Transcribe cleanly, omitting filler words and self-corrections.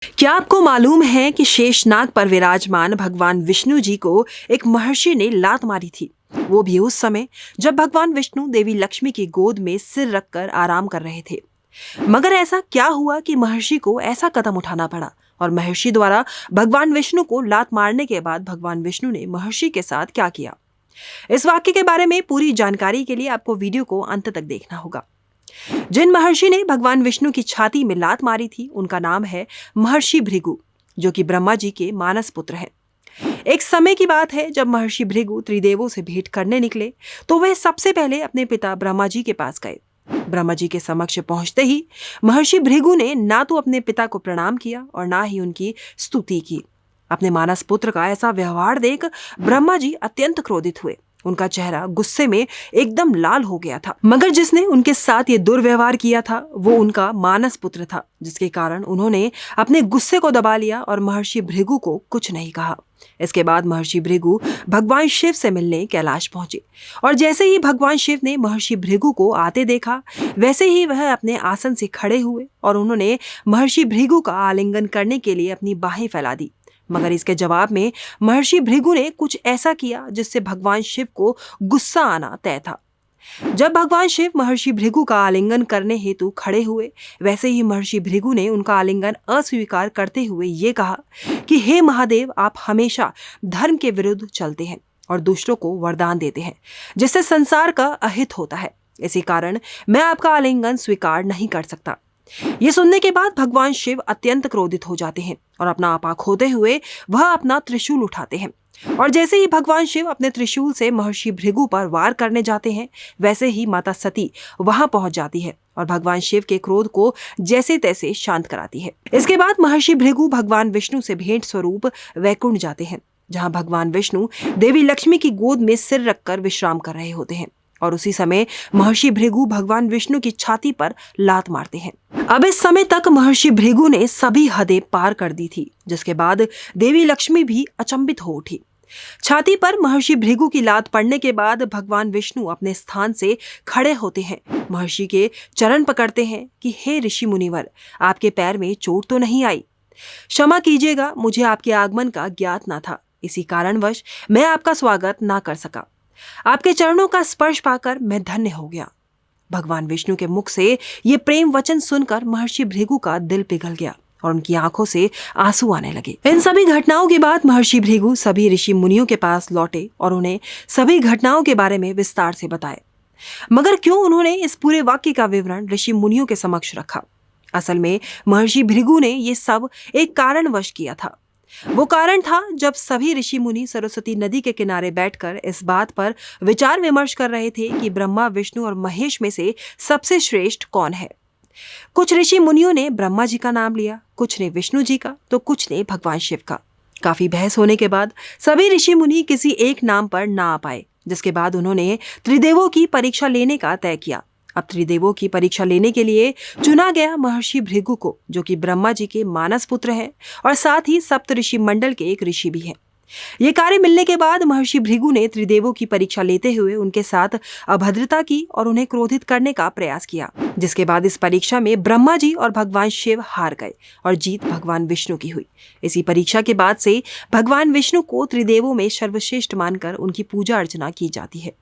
क्या आपको मालूम है कि शेषनाग पर विराजमान भगवान विष्णु जी को एक महर्षि ने लात मारी थी? वो भी उस समय जब भगवान विष्णु देवी लक्ष्मी की गोद में सिर रखकर आराम कर रहे थे। मगर ऐसा क्या हुआ कि महर्षि को ऐसा कदम उठाना पड़ा और महर्षि द्वारा भगवान विष्णु को लात मारने के बाद भगवान विष्णु ने महर्षि के साथ क्या किया? इस वाक्य के बारे में पूरी जानकारी के लिए आपको वीडियो को अंत तक देखना होगा। जिन महर्षि ने भगवान विष्णु की छाती में लात मारी थी उनका नाम है महर्षि भृगु, जो कि ब्रह्मा जी के मानस पुत्र हैं। एक समय की बात है जब महर्षि भृगु त्रिदेवों से भेंट करने निकले तो वे सबसे पहले अपने पिता ब्रह्मा जी के पास गए। ब्रह्मा जी के समक्ष पहुंचते ही महर्षि भृगु ने ना तो अपने पिता को प्रणाम किया और ना ही उनकी स्तुति की। अपने मानस पुत्र का ऐसा व्यवहार देख ब्रह्मा जी अत्यंत क्रोधित हुए। उनका चेहरा गुस्से में एकदम लाल हो गया था। मगर जिसने उनके साथ ये दुर्व्यवहार किया था वो उनका मानस पुत्र था, जिसके कारण उन्होंने अपने गुस्से को दबा लिया और महर्षि भृगु को कुछ नहीं कहा। इसके बाद महर्षि भृगु भगवान शिव से मिलने कैलाश पहुंचे और जैसे ही भगवान शिव ने महर्षि भृगु को आते देखा वैसे ही वह अपने आसन से खड़े हुए और उन्होंने महर्षि भृगु का आलिंगन करने के लिए अपनी बाहें फैला दी। मगर इसके जवाब में महर्षि भृगु ने कुछ ऐसा किया जिससे भगवान शिव को गुस्सा आना तय था। जब भगवान शिव महर्षि भृगु का आलिंगन करने हेतु खड़े हुए वैसे ही महर्षि भृगु ने उनका आलिंगन अस्वीकार करते हुए ये कहा कि हे महादेव, आप हमेशा धर्म के विरुद्ध चलते हैं और दूसरों को वरदान देते हैं जिससे संसार का अहित होता है। इसी कारण मैं आपका आलिंगन स्वीकार नहीं कर सकता। ये सुनने के बाद भगवान शिव अत्यंत क्रोधित हो जाते हैं और अपना आपा खोते हुए वह अपना त्रिशूल उठाते हैं और जैसे ही भगवान शिव अपने त्रिशूल से महर्षि भृगु पर वार करने जाते हैं वैसे ही माता सती वहां पहुंच जाती है और भगवान शिव के क्रोध को जैसे तैसे शांत कराती है। इसके बाद महर्षि भृगु भगवान विष्णु से भेंट स्वरूप वैकुंठ जाते हैं, जहां भगवान विष्णु देवी लक्ष्मी की गोद में सिर रखकर विश्राम कर रहे होते हैं और उसी समय महर्षि भृगु भगवान विष्णु की छाती पर लात मारते हैं। अब इस समय तक महर्षि भृगु ने सभी हदें पार कर दी थी, जिसके बाद देवी लक्ष्मी भी अचंभित हो उठी। छाती पर महर्षि भृगु की लात पड़ने के बाद भगवान विष्णु अपने स्थान से खड़े होते हैं, महर्षि के चरण पकड़ते हैं कि हे ऋषि मुनिवर, आपके पैर में चोट तो नहीं आई? क्षमा कीजिएगा, मुझे आपके आगमन का ज्ञात न था, इसी कारणवश मैं आपका स्वागत ना कर सका। आपके चरणों का स्पर्श पाकर मैं धन्य हो गया। भगवान विष्णु के मुख से ये प्रेम वचन सुनकर महर्षि भृगु का दिल पिघल गया और उनकी आंखों से आंसू आने लगे। इन सभी घटनाओं के बाद महर्षि भृगु सभी ऋषि मुनियों के पास लौटे और उन्हें सभी घटनाओं के बारे में विस्तार से बताए। मगर क्यों उन्होंने इस पूरे वाक्य का विवरण ऋषि मुनियों के समक्ष रखा? असल में महर्षि भृगु ने ये सब एक कारणवश किया था। वो कारण था जब सभी ऋषि मुनि सरस्वती नदी के किनारे बैठकर इस बात पर विचार विमर्श कर रहे थे कि ब्रह्मा, विष्णु और महेश में से सबसे श्रेष्ठ कौन है। कुछ ऋषि मुनियों ने ब्रह्मा जी का नाम लिया, कुछ ने विष्णु जी का, तो कुछ ने भगवान शिव का। काफी बहस होने के बाद सभी ऋषि मुनि किसी एक नाम पर ना आ पाए, जिसके बाद उन्होंने त्रिदेवों की परीक्षा लेने का तय किया। अब त्रिदेवों की परीक्षा लेने के लिए चुना गया महर्षि भृगु को, जो कि ब्रह्मा जी के मानस पुत्र हैं और साथ ही सप्त ऋषि मंडल के एक ऋषि भी हैं। ये कार्य मिलने के बाद महर्षि भृगु ने त्रिदेवों की परीक्षा लेते हुए उनके साथ अभद्रता की और उन्हें क्रोधित करने का प्रयास किया, जिसके बाद इस परीक्षा में ब्रह्मा जी और भगवान शिव हार गए और जीत भगवान विष्णु की हुई। इसी परीक्षा के बाद से भगवान विष्णु को त्रिदेवों में सर्वश्रेष्ठ मानकर उनकी पूजा अर्चना की जाती है।